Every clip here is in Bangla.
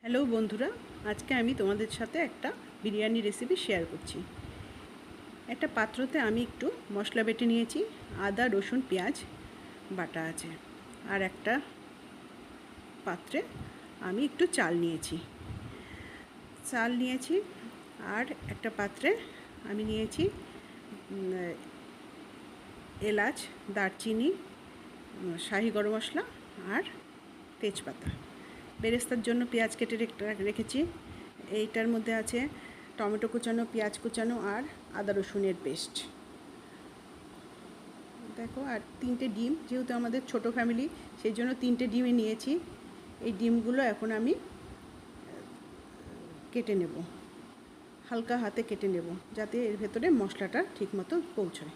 হ্যালো বন্ধুরা, আজকে আমি তোমাদের সাথে একটা বিরিয়ানি রেসিপি শেয়ার করছি। একটা পাত্রতে আমি একটু মশলা বেটে নিয়েছি, আদা রসুন পেঁয়াজ বাটা আছে। আর একটা পাত্রে আমি একটু চাল নিয়েছি। আর একটা পাত্রে আমি নিয়েছি এলাচ, দারচিনি, শাহি গরম মশলা আর তেজপাতা। বেরেস্তার জন্য পেঁয়াজ কেটে রেখেছি। এইটার মধ্যে আছে টমেটো কুচানো, পেঁয়াজ কুচানো আর আদা রসুনের পেস্ট। দেখো, আর 3টে ডিম, যেহেতু আমাদের ছোট ফ্যামিলি সেই জন্য 3টে ডিমই নিয়েছি। এই ডিমগুলো এখন আমি কেটে নেব, হালকা হাতে কেটে নেব, যাতে এর ভেতরে মশলাটা ঠিকমতো পৌঁছায়।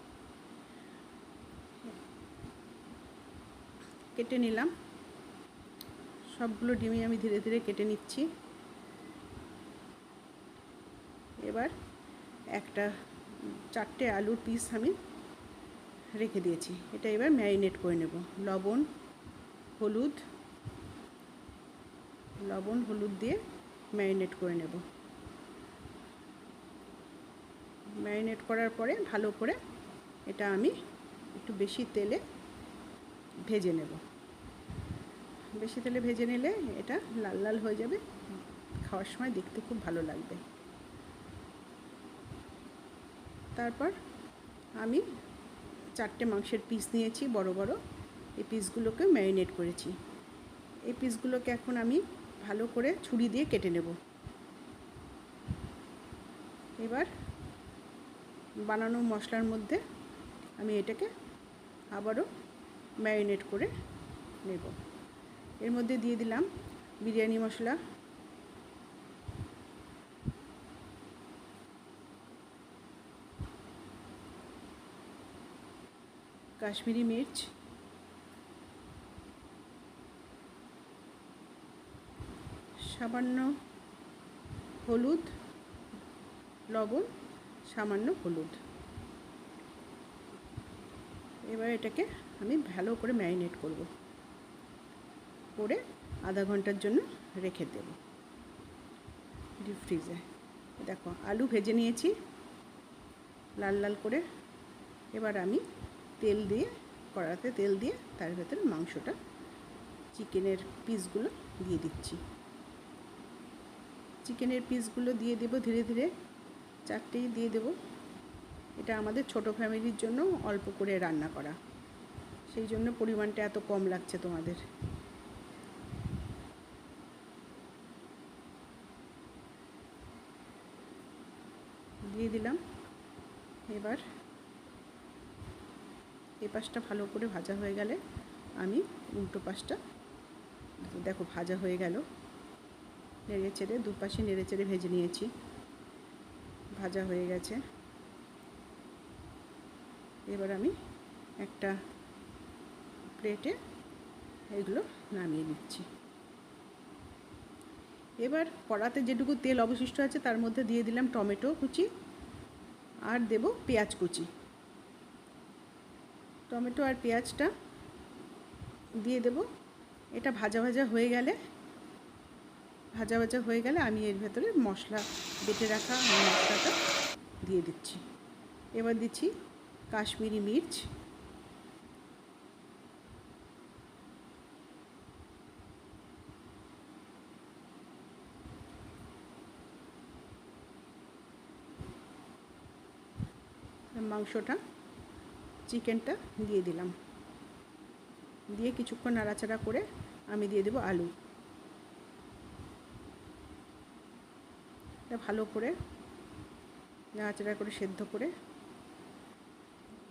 কেটে নিলাম, সবগুলো ডিমই আমি ধীরে ধীরে কেটে নিচ্ছি। এবার 4টে আলুর পিস আমি রেখে দিয়েছি। এটা এবার ম্যারিনেট করে নেব। লবণ হলুদ দিয়ে ম্যারিনেট করে নেব। ম্যারিনেট করার পরে ভালো করে এটা আমি একটু বেশি তেলে ভেজে নেব। বেশি তেলে ভেজে নিলে এটা লাল লাল হয়ে যাবে, খাওয়ার সময় দেখতে খুব ভালো লাগবে। তারপর আমি 4টে মাংসের পিস নিয়েছি, বড় বড়। এই পিসগুলোকে ম্যারিনেট করেছি। এই পিসগুলোকে এখন আমি ভালো করে ছুরি দিয়ে কেটে নেব। এবার বানানো মশলার মধ্যে আমি এটাকে আবারও ম্যারিনেট করে নেব। এর মধ্যে দিয়ে দিলাম বিরিয়ানি মশলা, কাশ্মীরি মির্চ, সামান্য হলুদ, লবণ, সামান্য হলুদ। এবার এটাকে আমি ভালো করে ম্যারিনেট করে আধা ঘন্টার জন্য রেখে দেব ডিপ ফ্রিজে। দেখো, আলু ভেজে নিয়েছি লাল লাল করে। এবার আমি কড়াতে তেল দিয়ে তার ভেতরে মাংসটা, চিকেনের পিসগুলো দিয়ে দিচ্ছি। চিকেনের পিসগুলো দিয়ে দেব ধীরে ধীরে, 4টেই দিয়ে দেব। এটা আমাদের ছোট ফ্যামিলির জন্য অল্প করে রান্না করা, সেই জন্য পরিমাণটা এত কম লাগছে তোমাদের। দিয়ে দিলাম। এবার এই পাশটা ভালো করে ভাজা হয়ে গেলে আমি উল্টো পাশটা, দেখো ভাজা হয়ে গেল, নেড়েচেড়ে দুপাশে নেড়েচেড়ে ভেজে নিয়েছি, ভাজা হয়ে গেছে। এবার আমি একটা প্লেটে এগুলো নামিয়ে নিচ্ছি। এবার কড়াতে যেটুকু তেল অবশিষ্ট আছে তার মধ্যে দিয়ে দিলাম টমেটো কুচি আর দেব পেঁয়াজ কুচি। টমেটো আর পেঁয়াজটা দিয়ে দেব। এটা ভাজা ভাজা হয়ে গেলে আমি এর ভেতরে মশলা বেটে রাখা মশলাটা দিয়ে দিচ্ছি। এবার দিচ্ছি কাশ্মীরি মির্চ, মাংসটা, চিকেনটা দিয়ে দিলাম। দিয়ে কিছুক্ষণ নাড়াচাড়া করে আমি দিয়ে দেবো আলু। এটা ভালো করে নাড়াচাড়া করে সেদ্ধ করে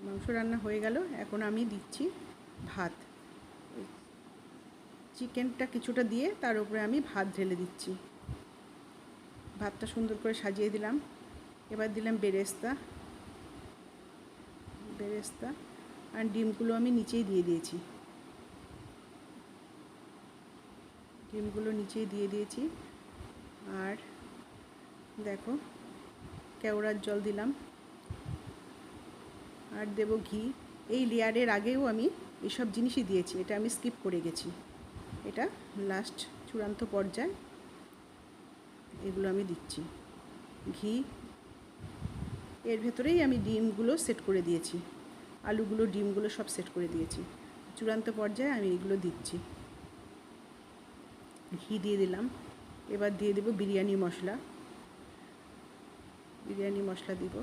মাংস রান্না হয়ে গেল। এখন আমি দিচ্ছি ভাত। চিকেনটা কিছুটা দিয়ে তার উপরে আমি ভাত ঢেলে দিচ্ছি। ভাতটা সুন্দর করে সাজিয়ে দিলাম। এবার দিলাম বেরেস্তা আর ডিমগুলো আমি নিচেই দিয়ে দিয়েছি। আর দেখো, কেওড়ার জল দিলাম আর দেব ঘি। এই লেয়ারের আগেও আমি এসব জিনিসই দিয়েছি, এটা আমি স্কিপ করে গেছি। এটা লাস্ট চূড়ান্ত পর্যায়ে এগুলো আমি দিচ্ছি। ঘি, এর ভেতরেই আমি ডিমগুলো সেট করে দিয়েছি, আলুগুলো ডিমগুলো সব সেট করে দিয়েছি। চূড়ান্ত পর্যায়ে আমি এগুলো দিচ্ছি। ঘি দিয়ে দিলাম। এবার দিয়ে দেব বিরিয়ানি মশলা। বিরিয়ানি মশলা দিব।